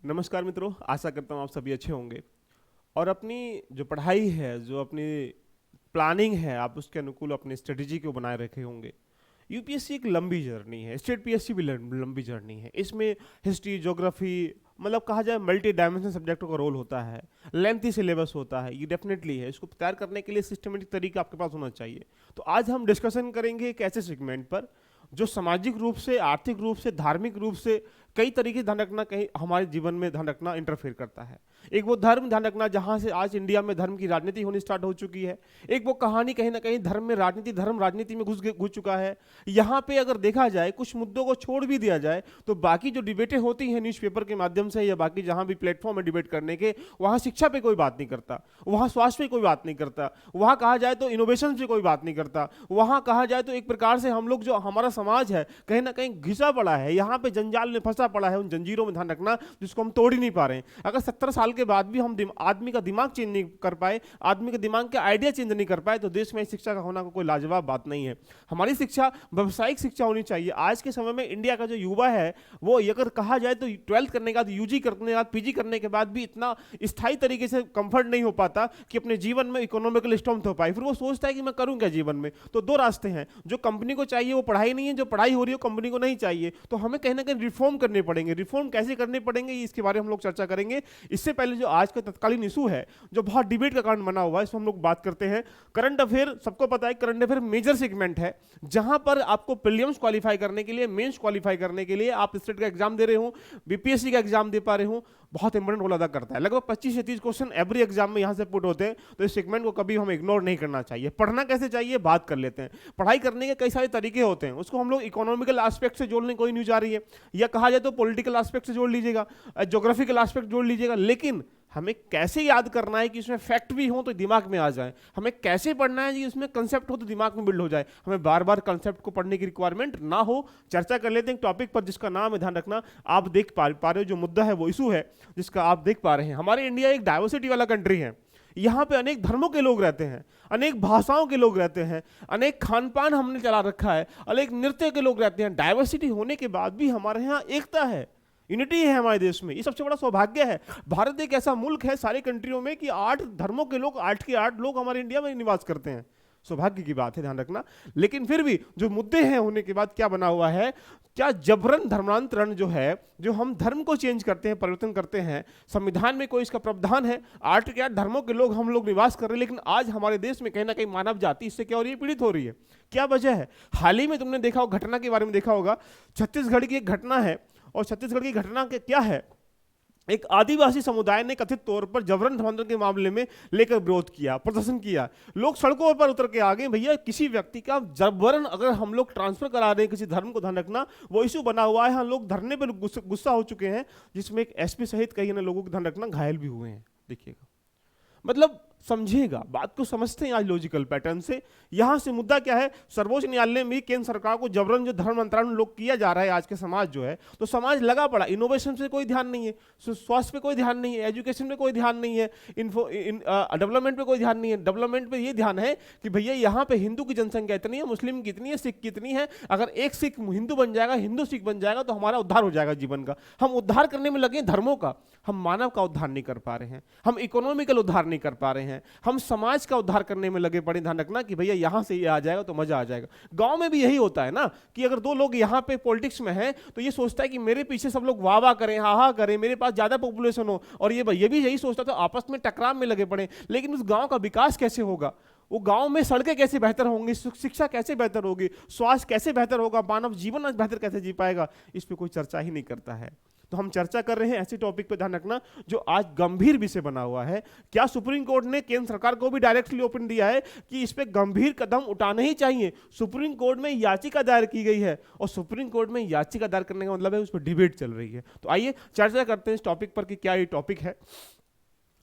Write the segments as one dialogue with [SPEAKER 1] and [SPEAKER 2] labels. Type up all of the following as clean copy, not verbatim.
[SPEAKER 1] नमस्कार मित्रों, आशा करता हूँ आप सभी अच्छे होंगे और अपनी जो पढ़ाई है, जो अपनी प्लानिंग है, आप उसके अनुकूल अपनी स्ट्रेटेजी को बनाए रखे होंगे। यूपीएससी एक लंबी जर्नी है, स्टेट पीएससी भी लंबी जर्नी है। इसमें हिस्ट्री, ज्योग्राफी, मतलब कहा जाए मल्टी डायमेंशनल सब्जेक्टों का रोल होता है, लेंथी सिलेबस होता है, ये डेफिनेटली है। इसको तैयार करने के लिए सिस्टमेटिक तरीका आपके पास होना चाहिए। तो आज हम डिस्कशन करेंगे एक ऐसे सेगमेंट पर जो सामाजिक रूप से, आर्थिक रूप से, धार्मिक रूप से कई तरीके से ध्यान रखना, कहीं हमारे जीवन में ध्यान रखना इंटरफेयर करता है। एक वो धर्म ध्यान रखना जहां से आज इंडिया में धर्म की राजनीति होनी स्टार्ट हो चुकी है। एक वो कहानी कहीं ना कहीं धर्म में राजनीति, धर्म राजनीति में घुस चुका है। यहाँ पे अगर देखा जाए, कुछ मुद्दों को छोड़ भी दिया जाए तो बाकी जो डिबेटें होती हैं न्यूज़पेपर के माध्यम से या बाकी जहां भी प्लेटफॉर्म है डिबेट करने के, वहां शिक्षा पे कोई बात नहीं करता, वहां स्वास्थ्य पे कोई बात नहीं करता, वहां कहा जाए तो इनोवेशन पे कोई बात नहीं करता, वहां कहा जाए तो एक प्रकार से हम लोग, जो हमारा समाज है कहीं ना कहीं घिसा पड़ा है, यहाँ पे जंजाल में फंसा पड़ा है, उन जंजीरों में ध्यान रखना जिसको हम तोड़ ही नहीं पा रहे हैं। अगर 70 साल के बाद भी हम आदमी का दिमाग चेंज नहीं कर पाए, आदमी के दिमाग के आइडिया चेंज नहीं कर पाए, तो देश में शिक्षा का होना कोई लाजवाब बात नहीं है। हमारी शिक्षा व्यावसायिक शिक्षा होनी चाहिए। आज के समय में इंडिया का जो युवा है वो, अगर कहा जाए तो 12th करने के बाद, यूजी करने के बाद, पीजी करने के बाद भी इतना स्थायी तरीके से कंफर्ट नहीं हो पाता कि अपने जीवन में इकोनॉमिकल स्ट्रेंथ हो पाए। फिर वो सोचता है कि मैं करूं क्या जीवन में। तो दो रास्ते हैं, जो कंपनी को चाहिए वो पढ़ाई नहीं है, जो पढ़ाई हो रही है कंपनी को नहीं चाहिए। तो हमें कहीं ना कहीं रिफॉर्म करने पड़ेंगे। रिफॉर्म कैसे करने पड़ेंगे, इसके बारे में हम लोग चर्चा करेंगे। इससे पहले जो आज का तत्कालीन इशू है, जो बहुत डिबेट का कारण बना हुआ है, इसमें हम लोग बात करते हैं। करंट अफेयर, सबको पता है करंट अफेयर मेजर सेगमेंट है, जहां पर आपको प्रीलिम्स क्वालिफाई करने के लिए, मेंस क्वालिफाई करने के लिए, आप स्टेट का एग्जाम दे रहे हो, बीपीएससी का एग्जाम दे पा रहे हो, बहुत इंपॉर्टेंट रोल अदा करता है। लगभग 25 से 30 क्वेश्चन एवरी एग्जाम में यहां से पुट होते हैं। तो इस सेगमेंट को कभी हम इग्नोर नहीं करना चाहिए। पढ़ना कैसे चाहिए बात कर लेते हैं। पढ़ाई करने के कई सारे तरीके होते हैं, उसको हम लोग इकोनॉमिकल एस्पेक्ट से जोड़ने कोई न्यूज आ रही है, या कहा जाए तो पॉलिटिकल एस्पेक्ट से जोड़ लीजिएगा, ज्योग्राफिकल एस्पेक्ट जोड़ लीजिएगा। लेकिन हमें कैसे याद करना है कि इसमें फैक्ट भी हो तो दिमाग में आ जाए, हमें कैसे पढ़ना है कि इसमें कंसेप्ट हो तो दिमाग में बिल्ड हो जाए, हमें बार बार कंसेप्ट को पढ़ने की रिक्वायरमेंट ना हो। चर्चा कर लेते हैं एक टॉपिक पर जिसका नाम है, ध्यान रखना, आप देख पा रहे हो जो मुद्दा है, वो इशू है जिसका आप देख पा रहे हैं। हमारे इंडिया एक डाइवर्सिटी वाला कंट्री है। यहाँ पे अनेक धर्मों के लोग रहते हैं, अनेक भाषाओं के लोग रहते हैं, अनेक खान पान हमने चला रखा है, अनेक नृत्य के लोग रहते हैं। डाइवर्सिटी होने के बाद भी हमारे यहाँ एकता है, यूनिटी है हमारे देश में। ये सबसे बड़ा सौभाग्य है। भारत एक ऐसा मुल्क है सारे कंट्रियों में कि 8 धर्मों के लोग, 8 के 8 लोग हमारे इंडिया में निवास करते हैं। सौभाग्य की बात है, ध्यान रखना। लेकिन फिर भी जो मुद्दे हैं होने के बाद क्या बना हुआ है, क्या जबरन धर्मांतरण जो है, जो हम धर्म को चेंज करते हैं, परिवर्तन करते हैं, संविधान में कोई इसका प्रावधान है, 8 के 8 धर्मों के लोग हम लोग निवास कर रहे हैं, लेकिन आज हमारे देश में कहीं ना कहीं मानव जाति इससे क्या हो रही है, पीड़ित हो रही है। क्या वजह है? हाल ही में तुमने देखा होगा, घटना के बारे में देखा होगा, छत्तीसगढ़ की एक घटना है। और छत्तीसगढ़ की घटना के क्या है, एक आदिवासी समुदाय ने कथित तौर पर जबरन धर्मांतरण के मामले में लेकर विरोध किया, प्रदर्शन किया। लोग सड़कों पर उतर के आ गए। भैया, किसी व्यक्ति का जबरन अगर हम लोग ट्रांसफर करा रहे हैं किसी धर्म को, ध्यान रखना, वो इशू बना हुआ है। हम लोग धरने पर गुस्सा हो चुके हैं, जिसमें एक एसपी सहित कई लोगों को, ध्यान रखना, घायल भी हुए हैं। देखिएगा, मतलब समझिएगा, बात को समझते हैं आज लॉजिकल पैटर्न से। यहां से मुद्दा क्या है, सर्वोच्च न्यायालय में केंद्र सरकार को जबरन जो धर्म अंतरण लोग किया जा रहा है, आज के समाज जो है, तो समाज लगा पड़ा। इनोवेशन पे कोई ध्यान नहीं है, स्वास्थ्य पे कोई ध्यान नहीं है, एजुकेशन पे कोई ध्यान नहीं है, डेवलपमेंट पे कोई ध्यान नहीं है। डेवलपमेंट पे ये ध्यान है कि भैया यहाँ पे हिंदू की जनसंख्या इतनी है, मुस्लिम कितनी है, सिख कितनी है, अगर एक सिख हिंदू बन जाएगा, हिंदू सिख बन जाएगा, तो हमारा उद्धार हो जाएगा जीवन का। हम उद्धार करने में लगे धर्मों का, हम मानव का उद्धार नहीं कर पा रहे हैं, हम इकोनॉमिकल उद्धार नहीं कर पा रहे हैं, हम समाज का उद्धार करने में लगे पड़े। ध्यान रखना कि भैया यहां से ये आ जाएगा तो मजा आ जाएगा। गांव में भी यही होता है ना, कि अगर दो लोग यहां पे पॉलिटिक्स में हैं तो ये सोचता है कि मेरे पीछे सब लोग वाह वाह करें, हा हा करें, मेरे पास ज्यादा पॉपुलेशन हो, और ये भी यही सोचता, तो आपस में टकराव में लगे पड़े। लेकिन उस गांव का विकास कैसे होगा, वो गांव में सड़कें कैसे बेहतर होंगी, शिक्षा कैसे बेहतर होगी, स्वास्थ्य कैसे बेहतर होगा, मानव जीवन बेहतर कैसे जी पाएगा, इस पर कोई चर्चा ही नहीं करता है। तो हम चर्चा कर रहे हैं ऐसे टॉपिक पे, ध्यान रखना, जो आज गंभीर विषय बना हुआ है। क्या सुप्रीम कोर्ट ने केंद्र सरकार को भी डायरेक्टली ओपन दिया है कि इस पे गंभीर कदम उठाने ही चाहिए। सुप्रीम कोर्ट में याचिका दायर की गई है, और सुप्रीम कोर्ट में याचिका दायर करने का मतलब है उस पर डिबेट चल रही है। तो आइए चर्चा करते हैं इस टॉपिक पर कि क्या ये टॉपिक है।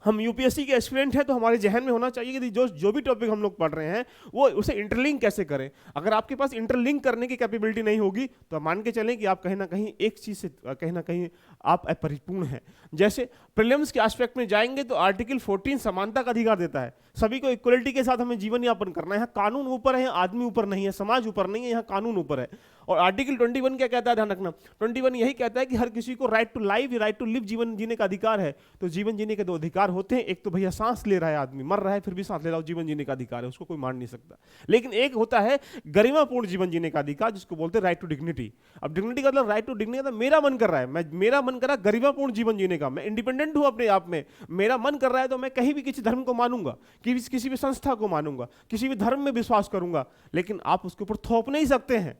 [SPEAKER 1] हम यूपीएससी के एस्पिरेंट हैं, तो हमारे जहन में होना चाहिए कि जो भी टॉपिक हम लोग पढ़ रहे हैं वो उसे इंटरलिंक कैसे करें। अगर आपके पास इंटरलिंक करने की कैपेबिलिटी नहीं होगी तो आप मान के चलें कि आप कहीं ना कहीं एक चीज से कहीं ना कहीं आप अपरिपूर्ण हैं। जैसे प्रीलिम्स के एस्पेक्ट में जाएंगे तो आर्टिकल 14 समानता का अधिकार देता है, सभी को इक्वलिटी के साथ हमें जीवन यापन करना है। यहाँ कानून ऊपर है, आदमी ऊपर नहीं है, समाज ऊपर नहीं है, यहाँ कानून ऊपर है। और आर्टिकल 21 क्या कहता है, ध्यान रखना, 21 यही कहता है कि हर किसी को right to life, right to live, जीवन जीने का अधिकार है। तो जीवन जीने के दो अधिकार होते हैं, एक तो भैया सांस ले रहा है आदमी, मर रहा है फिर भी सांस ले रहा है, जीवन जीने का अधिकार है, उसको कोई मार नहीं सकता। लेकिन एक होता है गरिमापूर्ण जीवन जीने का अधिकार, जिसको बोलते हैं राइट टू डिग्निटी। अब डिग्निटी का मतलब राइट टू डिग्निटी का मेरा मन कर रहा है, मेरा मन कर रहा है गरिमापूर्ण जीवन जीने का, मैं इंडिपेंडेंट हूं अपने आप में, मेरा मन कर रहा है तो मैं कहीं भी किसी धर्म को मानूंगा, किसी भी संस्था को मानूंगा, किसी भी धर्म में विश्वास करूंगा, लेकिन आप उसके ऊपर थोप नहीं सकते हैं।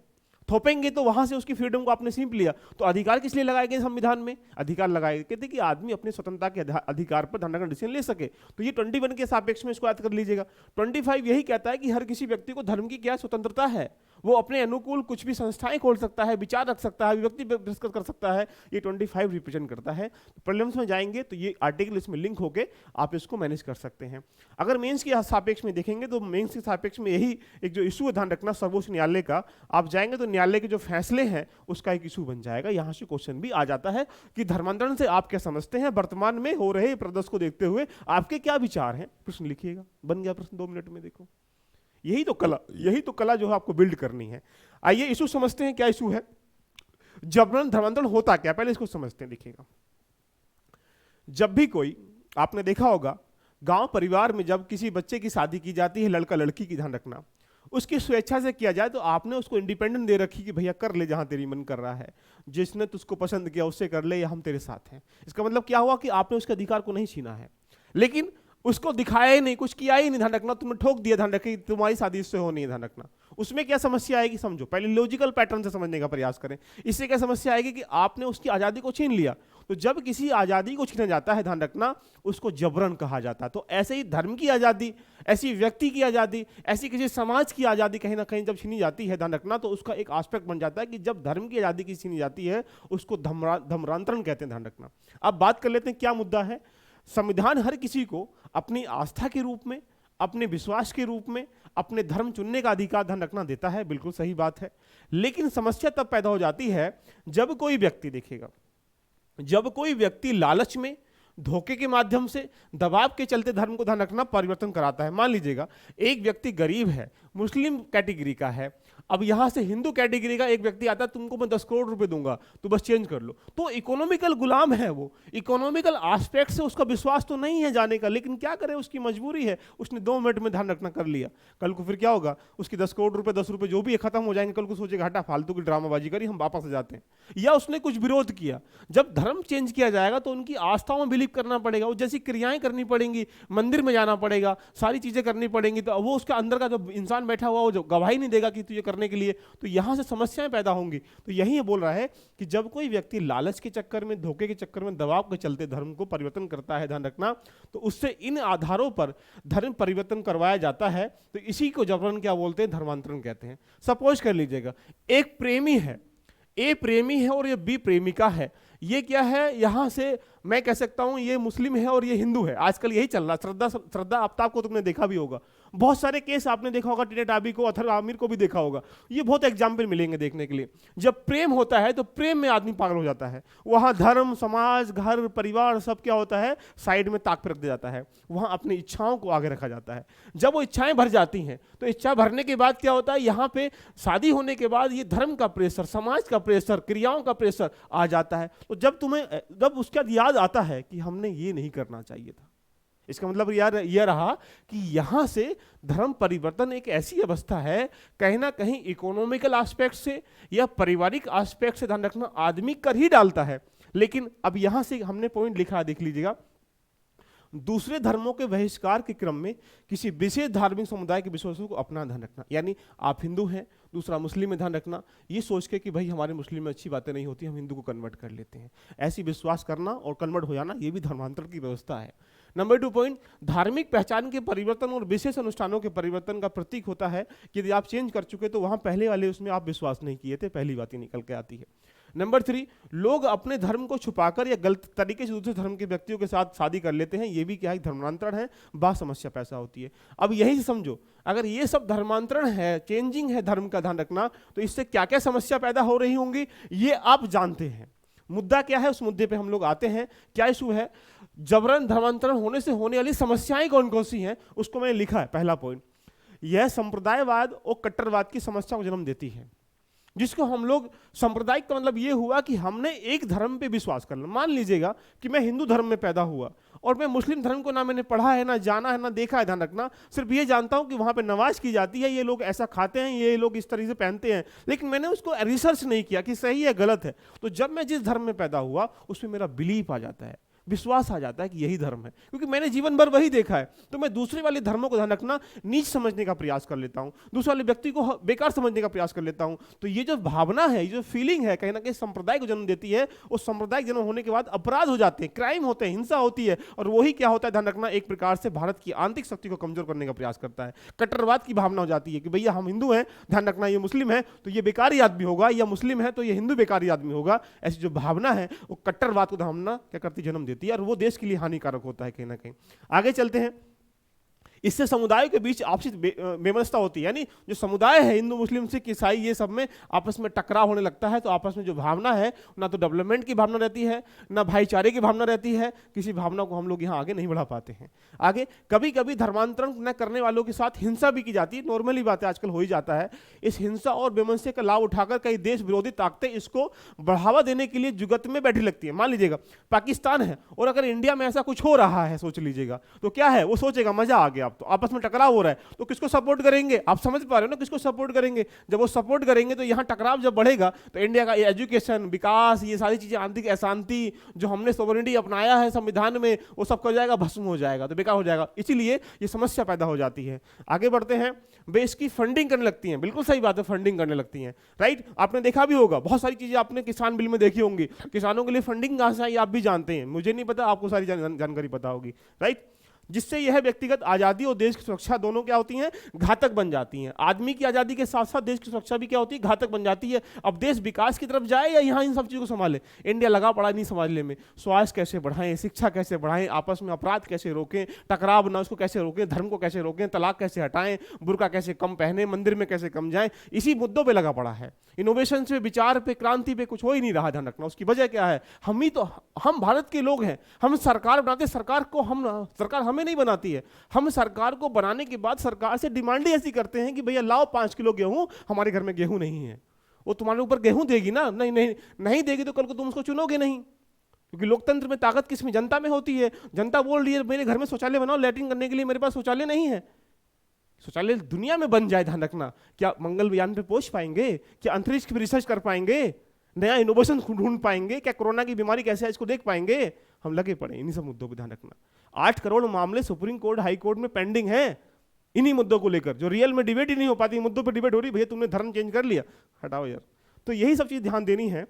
[SPEAKER 1] थोपेंगे तो वहां से उसकी फ्रीडम को आपने छीन लिया। तो अधिकार किस लिए लगाए गए संविधान में? अधिकार लगाए गए कहते कि आदमी अपने स्वतंत्रता के अधिकार पर धन डिसीजन ले सके। तो ये 21 के सापेक्ष में इसको याद कर लीजिएगा। 25 यही कहता है कि हर किसी व्यक्ति को धर्म की क्या स्वतंत्रता है, वो अपने अनुकूल कुछ भी संस्थाएं खोल सकता है, विचार रख सकता है, अभिव्यक्ति डिस्कस कर सकता है। ये 25 रिप्रेजेंट करता है। प्रीलिम्स में जाएंगे तो ये आर्टिकल इसमें लिंक होके आप इसको मैनेज कर सकते हैं। अगर मेंस के सापेक्ष में देखेंगे तो मेंस के सापेक्ष में यही एक जो इशू है, ध्यान रखना, सर्वोच्च न्यायालय का, आप जाएंगे तो न्यायालय के जो फैसले हैं उसका एक इशू बन जाएगा। यहां से क्वेश्चन भी आ जाता है कि धर्मांतरण से आप क्या समझते हैं, वर्तमान में हो रहे प्रदर्शन को देखते हुए आपके क्या विचार हैं, प्रश्न लिखिएगा। बन गया प्रश्न 2 मिनट में। देखो यही तो कला जो है आपको बिल्ड करनी है। आइए इशू समझते हैं, क्या इशू है, जबरन धर्मांतरण होता क्या, पहले इसको समझते हैं। देखिएगा, जब भी कोई, आपने देखा होगा गांव परिवार में जब किसी बच्चे की शादी की जाती है, लड़का लड़की की, ध्यान रखना, उसकी स्वेच्छा से किया जाए तो आपने उसको इंडिपेंडेंट दे रखी कि भैया कर ले जहां तेरी मन कर रहा है, जिसने तुझको पसंद किया उससे कर ले, या हम तेरे साथ हैं। इसका मतलब क्या हुआ कि आपने उसके अधिकार को नहीं छीना है, लेकिन उसको दिखाया ही नहीं, कुछ किया ही नहीं, ध्यान रखना, तुमने ठोक दिया, ध्यान रखिए तुम्हारी शादी इससे होनी है, ध्यान रखना। उसमें क्या समस्या आएगी समझो, पहले लॉजिकल पैटर्न से समझने का प्रयास करें। इससे क्या समस्या आएगी कि आपने उसकी आजादी को छीन लिया। तो जब किसी आजादी को छीना जाता है, ध्यान रखना, उसको जबरन कहा जाता है। तो ऐसे ही धर्म की आजादी, ऐसी व्यक्ति की आजादी, ऐसी किसी समाज की आजादी कहीं ना कहीं जब छीनी जाती है, ध्यान रखना, तो उसका एक एस्पेक्ट बन जाता है कि जब धर्म की आजादी की छीनी जाती है उसको धर्मांतरण कहते हैं, ध्यान रखना। अब बात कर लेते हैं क्या मुद्दा है। संविधान हर किसी को अपनी आस्था के रूप में, अपने विश्वास के रूप में, अपने धर्म चुनने का अधिकार, ध्यान रखना, देता है, बिल्कुल सही बात है। लेकिन समस्या तब पैदा हो जाती है जब कोई व्यक्ति, देखिएगा, जब कोई व्यक्ति लालच में, धोखे के माध्यम से, दबाव के चलते धर्म को, ध्यान रखना, परिवर्तन कराता है। मान लीजिएगा एक व्यक्ति गरीब है, मुस्लिम कैटेगरी का है, अब यहां से हिंदू कैटेगरी का एक व्यक्ति आता है, तुमको मैं 10 करोड़ रुपए दूंगा, तो बस चेंज कर लो। तो इकोनॉमिकल गुलाम है वो, इकोनॉमिकल एस्पेक्ट से उसका विश्वास तो नहीं है जाने का, लेकिन क्या करे, उसकी मजबूरी है, उसने 2 मिनट में, ध्यान रखना, कर लिया। कल को फिर क्या होगा, उसकी 10 करोड़ रुपए, 10 रुपए जो भी खत्म हो जाएंगे, कल को सोचेगा हटा फालतू की ड्रामाबाजी करी, हम वापस आ जाते हैं। या उसने कुछ विरोध किया। जब धर्म चेंज किया जाएगा तो उनकी आस्थाओं में बिलीव करना पड़ेगा, वो जैसी क्रियाएं करनी पड़ेंगी, मंदिर में जाना पड़ेगा, सारी चीजें करनी पड़ेंगी, तो वो उसका अंदर का जो इंसान बैठा हुआ वो जो गवाही नहीं देगा कि तुझे करने के लिए, तो यहां से समस्याएं पैदा होंगी। तो यही बोल रहा है कि जब कोई व्यक्ति लालच के चक्कर में, धोखे के चक्कर में, दबाव के चलते धर्म को परिवर्तन करता है, ध्यान रखना, तो उससे इन आधारों पर धर्म परिवर्तन करवाया जाता है। तो इसी को जबरन क्या बोलते हैं, धर्मांतरण कहते हैं। सपोज कर लीजिएगा एक प्रेमी है, ए प्रेमी है और ये बी प्रेमिका है। ये क्या है, यहां से मैं कह सकता हूं ये मुस्लिम है और ये हिंदू है। आजकल यही चल रहा, श्रद्धा आफ्ताब को तुमने देखा भी होगा, बहुत सारे केस आपने देखा होगा, टीटे टाबी को, अथर आमिर को भी देखा होगा। ये बहुत एग्जाम्पल मिलेंगे देखने के लिए। जब प्रेम होता है तो प्रेम में आदमी पागल हो जाता है, वहां धर्म, समाज, घर, परिवार सब क्या होता है, साइड में ताक पर रख दिया जाता है, वहां अपनी इच्छाओं को आगे रखा जाता है। जब वो इच्छाएं भर जाती हैं तो इच्छा भरने के बाद क्या होता है, यहाँ पे शादी होने के बाद ये धर्म का प्रेशर, समाज का प्रेशर, क्रियाओं का प्रेशर आ जाता है। तो जब उसका याद आता है कि हमने ये नहीं करना चाहिए था, इसका मतलब यार यह रहा कि यहां से धर्म परिवर्तन एक ऐसी अवस्था है, कहीं ना कहीं इकोनॉमिकल एस्पेक्ट से या पारिवारिक एस्पेक्ट से, ध्यान रखना, आदमी कर ही डालता है। लेकिन अब यहां से हमने पॉइंट लिखा, देख लीजिएगा, दूसरे धर्मों के बहिष्कार के क्रम में किसी विशेष धार्मिक समुदाय के विश्वासों को अपना, ध्यान रखना, यानी आप हिंदू हैं, दूसरा मुस्लिम में, ध्यान रखना, ये सोच के कि भाई हमारे मुस्लिम में अच्छी बातें नहीं होती, हम हिंदू को कन्वर्ट कर लेते हैं, ऐसी विश्वास करना और कन्वर्ट हो जाना, ये भी धर्मांतरण की व्यवस्था है। नंबर 2 पॉइंट, धार्मिक पहचान के परिवर्तन और विशेष अनुष्ठानों के परिवर्तन का प्रतीक होता है कि यदि आप चेंज कर चुके तो वहां पहले वाले उसमें आप विश्वास नहीं किए थे, पहली बात ही निकल के आती है। नंबर 3, लोग अपने धर्म को छुपाकर या गलत तरीके से दूसरे धर्म के व्यक्तियों के साथ शादी कर लेते हैं, ये भी क्या है, धर्मांतरण है, बात समस्या पैदा होती है। अब यही से समझो, अगर ये सब धर्मांतरण है, चेंजिंग है धर्म का, ध्यान रखना, तो इससे क्या क्या समस्या पैदा हो रही होंगी ये आप जानते हैं। मुद्दा क्या है, उस मुद्दे पे हम लोग आते हैं। क्या इशू है, जबरन धर्मांतरण होने से होने वाली समस्याएं कौन कौन सी हैं, उसको मैंने लिखा है। पहला पॉइंट, यह संप्रदायवाद और कट्टरवाद की समस्या को जन्म देती है। जिसको हम लोग सांप्रदायिक का मतलब ये हुआ कि हमने एक धर्म पे विश्वास करना। मान लीजिएगा कि मैं हिंदू धर्म में पैदा हुआ और मैं मुस्लिम धर्म को ना मैंने पढ़ा है, ना जाना है, ना देखा है, ध्यान रखना, सिर्फ ये जानता हूं कि वहां पे नमाज की जाती है, ये लोग ऐसा खाते हैं, ये लोग इस तरीके से पहनते हैं, लेकिन मैंने उसको रिसर्च नहीं किया कि सही है गलत है। तो जब मैं जिस धर्म में पैदा हुआ उसमें मेरा बिलीफ आ जाता है, विश्वास आ जाता है कि यही धर्म है, क्योंकि मैंने जीवन भर वही देखा है। तो मैं दूसरे वाले धर्मों को, ध्यान रखना, नीच समझने का प्रयास कर लेता हूं, दूसरे वाले व्यक्ति को बेकार समझने का प्रयास कर लेता हूं। तो ये जो भावना है, ये जो फीलिंग है, कहीं ना कहीं संप्रदाय को जन्म देती है। उस सांप्रदायिक जन्म होने के बाद अपराध हो जाते हैं, क्राइम होते हैं, हिंसा होती है, और वही क्या होता है, ध्यान रखना, एक प्रकार से भारत की आंतरिक शक्ति को कमजोर करने का प्रयास करता है। कट्टरवाद की भावना हो जाती है कि भैया हम हिंदू हैं, ध्यान रखना, ये मुस्लिम है तो ये बेकारी आदमी होगा, या मुस्लिम है तो ये हिंदू बेकारी आदमी होगा। ऐसी जो भावना है वो कट्टरवाद को भावना क्या करती, जन्म देती है, और वो देश के लिए हानिकारक होता है कहीं ना कहीं। आगे चलते हैं। इससे समुदायों के बीच आपसी बेमनस्ता होती है, यानी जो समुदाय है, हिंदू मुस्लिम सिख ईसाई, ये सब में आपस में टकराव होने लगता है। तो आपस में जो भावना है, ना तो डेवलपमेंट की भावना रहती है, ना भाईचारे की भावना रहती है। किसी भावना को हम लोग यहाँ आगे नहीं बढ़ा पाते हैं। आगे कभी कभी धर्मांतरण न करने वालों के साथ हिंसा भी की जाती है, नॉर्मली बात है, आजकल हो ही जाता है। इस हिंसा और बेमनस्ते का लाभ उठाकर कई देश विरोधी ताकतें इसको बढ़ावा देने के लिए जुगत में बैठी लगती है। मान लीजिएगा पाकिस्तान है और अगर इंडिया में ऐसा कुछ हो रहा है, सोच लीजिएगा, तो क्या है, वो सोचेगा मजा आ गया, तो आपस में टकराव हो रहा है, तो किसको सपोर्ट करेंगे? आप समझ पा रहे हो ना, किसको सपोर्ट करेंगे? जब वो सपोर्ट करेंगे तो यहां टकराव जब बढ़ेगा तो इंडिया का एजुकेशन, विकास, ये सारी चीजें, आंतरिक अशांति, जो हमने सोवरेनिटी अपनाया है संविधान में, वो सब हो जाएगा, भस्म हो जाएगा, तो बेकार हो जाएगा। इसीलिए ये समस्या पैदा हो जाती है। आगे बढ़ते हैं। वे इसकी फंडिंग करने लगती हैं, बिल्कुल सही बात है, फंडिंग करने लगती हैं, राइट। आपने देखा भी होगा, बहुत सारी चीजें आपने किसान बिल में देखी होंगी, किसानों के लिए फंडिंग कहां से आई आप भी जानते हैं, मुझे नहीं पता, आपको सारी जानकारी पता होगी, राइट। जिससे यह व्यक्तिगत आजादी और देश की सुरक्षा दोनों क्या होती हैं, घातक बन जाती हैं। आदमी की आजादी के साथ साथ देश की सुरक्षा भी क्या होती है, घातक बन जाती है। अब देश विकास की तरफ जाए या यहाँ इन सब चीज़ों को संभाले, इंडिया लगा पड़ा नहीं संभालने में। स्वास्थ्य कैसे बढ़ाएं, शिक्षा कैसे बढ़ाएं, आपस में अपराध कैसे रोकें, टकराव ना उसको कैसे रोकें, धर्म को कैसे रोकें, तलाक कैसे हटाएं, बुर्का कैसे कम पहने, मंदिर में कैसे कम जाएं, इसी मुद्दों पर लगा पड़ा है। इनोवेशन से, विचार पे, क्रांति पे कुछ हो ही नहीं रहा, ध्यान रखना। उसकी वजह क्या है, हम भारत के लोग हैं, हम सरकार बनाते, सरकार हमें नहीं बनाती है। हम सरकार को बनाने के बाद सरकार से डिमांड ही ऐसी करते हैं कि भैया लाओ 5 किलो गेहूं, हमारे घर में गेहूं नहीं है। वो तुम्हारे ऊपर गेहूं देगी ना, नहीं देगी तो कल को तुम उसको चुनोगे नहीं, क्योंकि लोकतंत्र में ताकत किसमें, जनता में होती है। जनता बोल रही है मेरे घर में शौचालय बनाओ, लैट्रिन करने के लिए मेरे पास शौचालय नहीं है। शौचालय दुनिया में बन जाए, ध्यान रखना। क्या मंगलयान पे पहुंच पाएंगे? क्या अंतरिक्ष पे रिसर्च कर पाएंगे? नया इनोवेशन ढूंढ पाएंगे? क्या कोरोना की बीमारी कैसे है इसको देख पाएंगे? हम लगे पड़े इन्हीं सब मुद्दों पर, ध्यान रखना। 8 करोड़ मामले सुप्रीम कोर्ट, हाई कोर्ट में पेंडिंग है इन्हीं मुद्दों को लेकर, जो रियल में डिबेट ही नहीं हो पाती, मुद्दों पर डिबेट हो रही, भैया तुमने धर्म चेंज कर लिया, हटाओ यार। तो यही सब चीज ध्यान देनी है।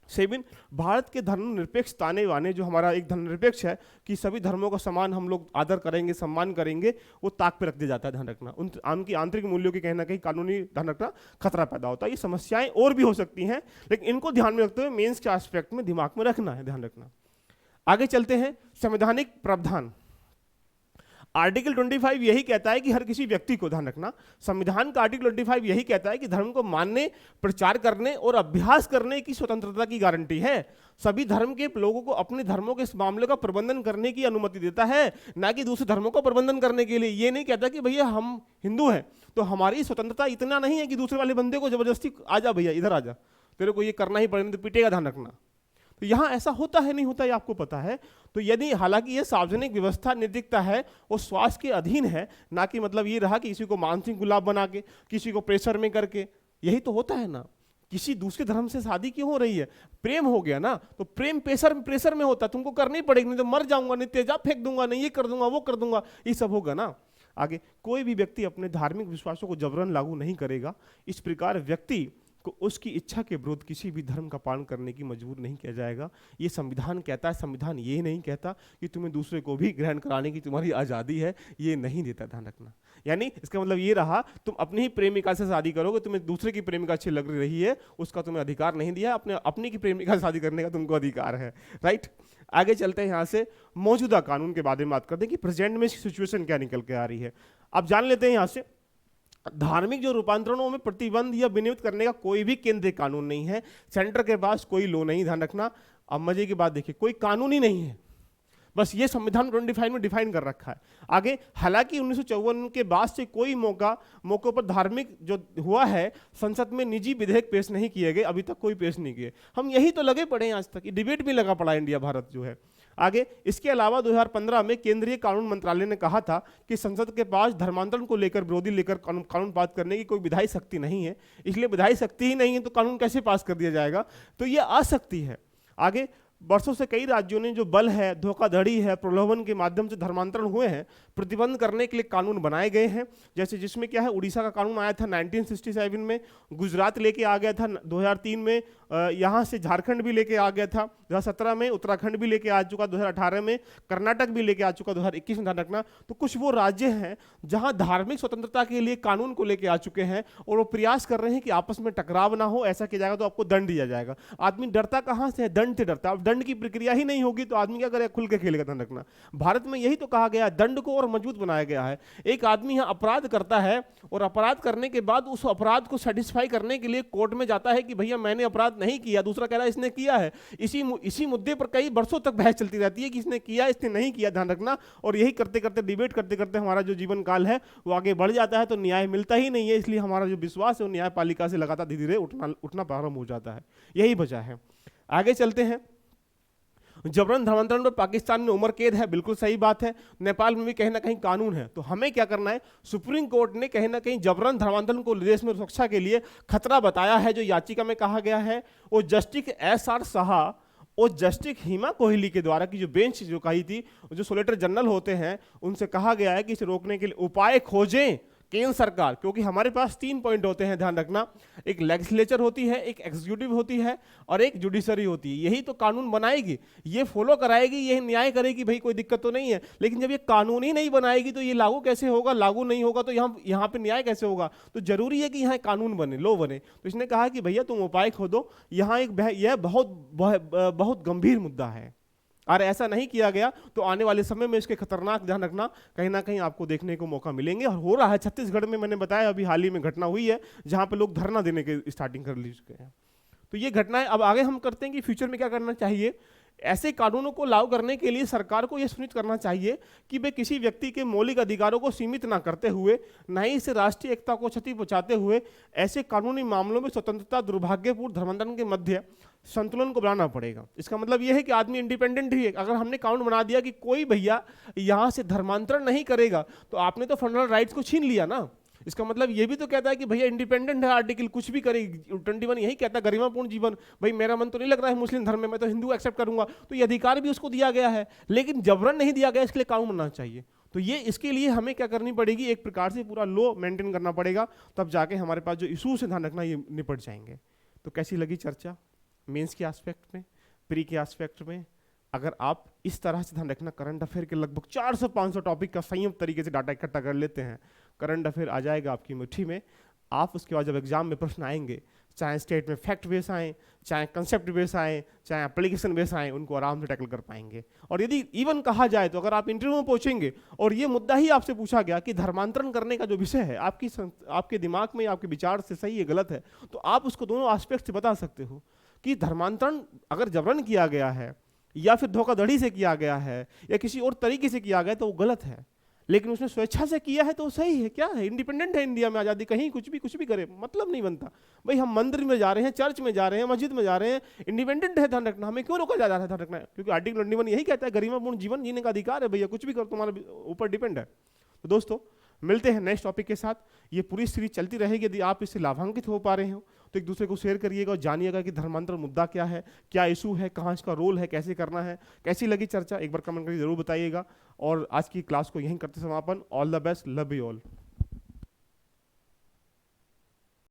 [SPEAKER 1] 7, भारत के धर्मनिरपेक्ष ताने वाने, जो हमारा एक धर्मनिरपेक्ष है कि सभी धर्मों का समान हम लोग आदर करेंगे, सम्मान करेंगे, वो ताक पे रख दिया जाता है, ध्यान रखना। उनकी आंतरिक मूल्यों की कहीं ना कहीं कानूनी, ध्यान रखना, खतरा पैदा होता है। ये समस्याएं और भी हो सकती हैं, लेकिन इनको ध्यान में रखते हुए मेंस के एस्पेक्ट में दिमाग में रखना है, ध्यान रखना। आगे चलते हैं। संवैधानिक प्रावधान, आर्टिकल 25 यही कहता है कि हर किसी व्यक्ति को, ध्यान रखना, संविधान का आर्टिकल 25 यही कहता है कि धर्म को मानने, प्रचार करने और अभ्यास करने की स्वतंत्रता की गारंटी है। सभी धर्म के लोगों को अपने धर्मों के इस मामले का प्रबंधन करने की अनुमति देता है, ना कि दूसरे धर्मों को प्रबंधन करने के लिए। ये नहीं कहता कि भैया हम हिंदू हैं तो हमारी स्वतंत्रता इतना नहीं है कि दूसरे वाले बंदे को जबरदस्ती आ जा भैया इधर आ जा, तेरे को ये करना ही पड़ेगा, तो पीटेगा, ध्यान रखना। तो यहां ऐसा होता है नहीं होता ये आपको पता है। तो यदि, हालांकि ये सार्वजनिक व्यवस्था नैतिकता है, वो स्वास्थ्य के अधीन है, ना कि मतलब ये रहा कि किसी को मानसिक गुलाब बना के, किसी को प्रेशर में करके। यही तो होता है ना, किसी दूसरे धर्म से शादी क्यों हो रही है? प्रेम हो गया ना, तो प्रेम प्रेशर में होता, तुमको करनी पड़ेगी, नहीं तो मर जाऊंगा, नहीं तेजाब फेंक दूंगा, नहीं ये कर दूंगा, वो कर दूंगा, ये सब होगा ना। आगे, कोई भी व्यक्ति अपने धार्मिक विश्वासों को जबरन लागू नहीं करेगा। इस प्रकार व्यक्ति को उसकी इच्छा के विरुद्ध किसी भी धर्म का पालन करने की मजबूर नहीं किया जाएगा। ये संविधान कहता है। संविधान ये नहीं कहता कि तुम्हें दूसरे को भी ग्रहण कराने की तुम्हारी आज़ादी है, ये नहीं देता, ध्यान रखना। यानी इसका मतलब ये रहा, तुम अपनी ही प्रेमिका से शादी करोगे, तुम्हें दूसरे की प्रेमिका अच्छी लग रही है, उसका तुम्हें अधिकार नहीं दिया, अपनी की प्रेमिका से शादी करने का तुमको अधिकार है, राइट। आगे चलते हैं यहाँ से, मौजूदा कानून के बारे में बात करते हैं कि प्रेजेंट में सिचुएशन क्या निकल के आ रही है। अब जान लेते हैं यहाँ से, धार्मिक जो रूपांतरणों में प्रतिबंध या विनियमित करने का कोई भी केंद्रीय कानून नहीं है। सेंटर के पास कोई लॉ नहीं, ध्यान रखना। अब मजे की बात देखिए, कोई कानून ही नहीं है। बस ये संविधान 25 में डिफाइन कर रखा है। आगे हालांकि 1954 के बाद से कोई मौकों पर धार्मिक जो हुआ है, संसद में निजी विधेयक पेश नहीं किए गए, अभी तक कोई पेश नहीं किए। हम यही तो लगे पड़े हैं आज तक, डिबेट भी लगा पड़ा इंडिया भारत जो है। आगे इसके अलावा 2015 में केंद्रीय कानून मंत्रालय ने कहा था कि संसद के पास धर्मांतरण को लेकर विरोधी लेकर कानून पास करने की कोई विधायी शक्ति नहीं है, इसलिए विधायी शक्ति ही नहीं है तो कानून कैसे पास कर दिया जाएगा, तो ये आसक्ति है। आगे वर्षों से कई राज्यों ने जो बल है, धोखाधड़ी है, प्रलोभन के माध्यम से धर्मांतरण हुए हैं, प्रतिबंध करने के लिए कानून बनाए गए हैं। जैसे जिसमें क्या है, उड़ीसा का कानून आया था 1967 में, गुजरात लेके आ गया था 2003 में, यहाँ से झारखंड भी लेके आ गया था 2017 में, उत्तराखंड भी लेके आ चुका 2018 में, कर्नाटक भी लेके आ चुका 2021 में, ध्यान रखना। तो कुछ वो राज्य हैं जहां धार्मिक स्वतंत्रता के लिए कानून को लेके आ चुके हैं और वो प्रयास कर रहे हैं कि आपस में टकराव ना हो, ऐसा किया जाएगा तो आपको दंड दिया जाएगा। आदमी डरता कहां से है, दंड से डरता। अब दंड की प्रक्रिया ही नहीं होगी तो आदमी क्या करेगा, खुल के खेलेगा। ध्यान रखना, भारत में यही तो कहा गया है, दंड को और मजबूत बनाया गया है। एक आदमी यहाँ अपराध करता है और अपराध करने के बाद उस अपराध को सेटिस्फाई करने के लिए कोर्ट में जाता है कि भैया मैंने अपराध नहीं किया, दूसरा कह रहा है इसने किया है। इसी मुद्दे पर कई वर्षों तक बहस चलती रहती है कि इसने किया, इसने नहीं किया। ध्यान रखना, और यही करते करते, डिबेट करते करते हमारा जो जीवन काल है वो आगे बढ़ जाता है, तो न्याय मिलता ही नहीं है। इसलिए हमारा जो विश्वास है वो न्यायपालिका से लगातार धीरे धीरे उठना प्रारंभ हो जाता है। यही वजह है। आगे चलते हैं। जबरन धर्मांतरण पर पाकिस्तान में उम्र कैद है, बिल्कुल सही बात है। नेपाल में भी कहीं ना कहीं कानून है। तो हमें क्या करना है, सुप्रीम कोर्ट ने कहीं ना कहीं जबरन धर्मांतरण को देश में सुरक्षा के लिए खतरा बताया है। जो याचिका में कहा गया है वो जस्टिस SR शाह और जस्टिस हिमा कोहली के द्वारा की जो बेंच जो कही थी, जो सोलिसिटर जनरल होते हैं, उनसे कहा गया है कि इसे रोकने के लिए उपाय खोजें केंद्र सरकार। क्योंकि हमारे पास 3 पॉइंट होते हैं, ध्यान रखना, एक लेजिस्लेचर होती है, एक एग्जीक्यूटिव होती है और एक जुडिशरी होती है। यही तो कानून बनाएगी, ये फॉलो कराएगी, ये न्याय करेगी, भाई कोई दिक्कत तो नहीं है। लेकिन जब ये कानून ही नहीं बनाएगी तो ये लागू कैसे होगा, लागू नहीं होगा तो यहाँ पे न्याय कैसे होगा। तो जरूरी है कि यहाँ कानून बने, लो बने। तो इसने कहा कि भैया तुम उपाय खोदो, यहाँ यह बहुत गंभीर मुद्दा है। और ऐसा नहीं किया गया तो आने वाले समय में इसके खतरनाक, ध्यान रखना, कहीं ना कहीं आपको देखने को मौका मिलेंगे। और हो रहा है छत्तीसगढ़ में, मैंने बताया अभी हाल ही में घटना हुई है जहां पे लोग धरना देने के स्टार्टिंग कर ली चुके हैं। तो ये घटनाएं, अब आगे हम करते हैं कि फ्यूचर में क्या करना चाहिए। ऐसे कानूनों को लागू करने के लिए सरकार को यह सुनिश्चित करना चाहिए कि वे किसी व्यक्ति के मौलिक अधिकारों को सीमित ना करते हुए, न ही इसे राष्ट्रीय एकता को क्षति पहुंचाते हुए, ऐसे कानूनी मामलों में स्वतंत्रता, दुर्भाग्यपूर्ण धर्मांतरण के मध्य संतुलन को बनाना पड़ेगा। इसका मतलब यह है कि आदमी इंडिपेंडेंट ही है। अगर हमने कानून बना दिया कि कोई भैया यहां से धर्मांतरण नहीं करेगा तो आपने तो फंडामेंटल राइट्स को छीन लिया ना। इसका मतलब ये भी तो कहता है कि भैया इंडिपेंडेंट है आर्टिकल, कुछ भी करे। 21 यही कहता है, गरिमापूर्ण जीवन। भाई मेरा मन तो नहीं लग रहा है मुस्लिम धर्म में, मैं तो हिंदू एक्सेप्ट करूंगा, तो ये अधिकार भी उसको दिया गया है, लेकिन जबरन नहीं दिया गया, इसके लिए कानून बनना चाहिए। तो ये, इसके लिए हमें क्या करनी पड़ेगी, एक प्रकार से पूरा लॉ मेंटेन करना पड़ेगा, तब जाके हमारे पास जो इशूज है, ध्यान रखना, ये निपट जाएंगे। तो कैसी लगी चर्चा, मेंस के एस्पेक्ट में, प्री के एस्पेक्ट में? अगर आप इस तरह से, ध्यान रखना, करंट अफेयर के लगभग 400-500 टॉपिक का संयुक्त तरीके से डाटा इकट्ठा कर लेते हैं, करंट अफेयर आ जाएगा आपकी मुट्ठी में। आप उसके बाद जब एग्जाम में प्रश्न आएंगे, चाहे स्टेट में फैक्ट बेस आए, चाहे कंसेप्ट बेस आए, चाहे एप्लीकेशन बेस आए, उनको आराम से टैकल कर पाएंगे। और यदि इवन कहा जाए तो अगर आप इंटरव्यू में पहुंचेंगे और ये मुद्दा ही आपसे पूछा गया कि धर्मांतरण करने का जो विषय है आपके दिमाग में, आपके विचार से सही है गलत है, तो आप उसको दोनों एस्पेक्ट से बता सकते हो कि धर्मांतरण अगर जबरन किया गया है या फिर धोखाधड़ी से किया गया है या किसी और तरीके से किया गया तो वो गलत है, लेकिन उसने स्वेच्छा से किया है तो वो सही है। क्या है, इंडिपेंडेंट है इंडिया में, आज़ादी, कहीं कुछ भी करे, मतलब नहीं बनता। भाई हम मंदिर में जा रहे हैं, चर्च में जा रहे हैं, मस्जिद में जा रहे हैं, इंडिपेंडेंट है, ध्यान रखना। हमें क्यों रोका जा रहा है, ध्यान रखना, क्योंकि आर्टिकल 21 यही कहता है गरिमापूर्ण जीवन जीने का अधिकार है। भैया कुछ भी करो, तुम्हारे ऊपर डिपेंड है। तो दोस्तों मिलते हैं नेक्स्ट टॉपिक के साथ। ये पूरी सीरीज चलती रहेगी। यदि आप इससे लाभान्वित हो पा रहे हो तो एक दूसरे को शेयर करिएगा और जानिएगा कि धर्मांतरण मुद्दा क्या है, क्या इशू है, कहाँ इसका रोल है, कैसे करना है। कैसी लगी चर्चा एक बार कमेंट करके जरूर बताइएगा। और आज की क्लास को यहीं करते समापन। All the best, love you all.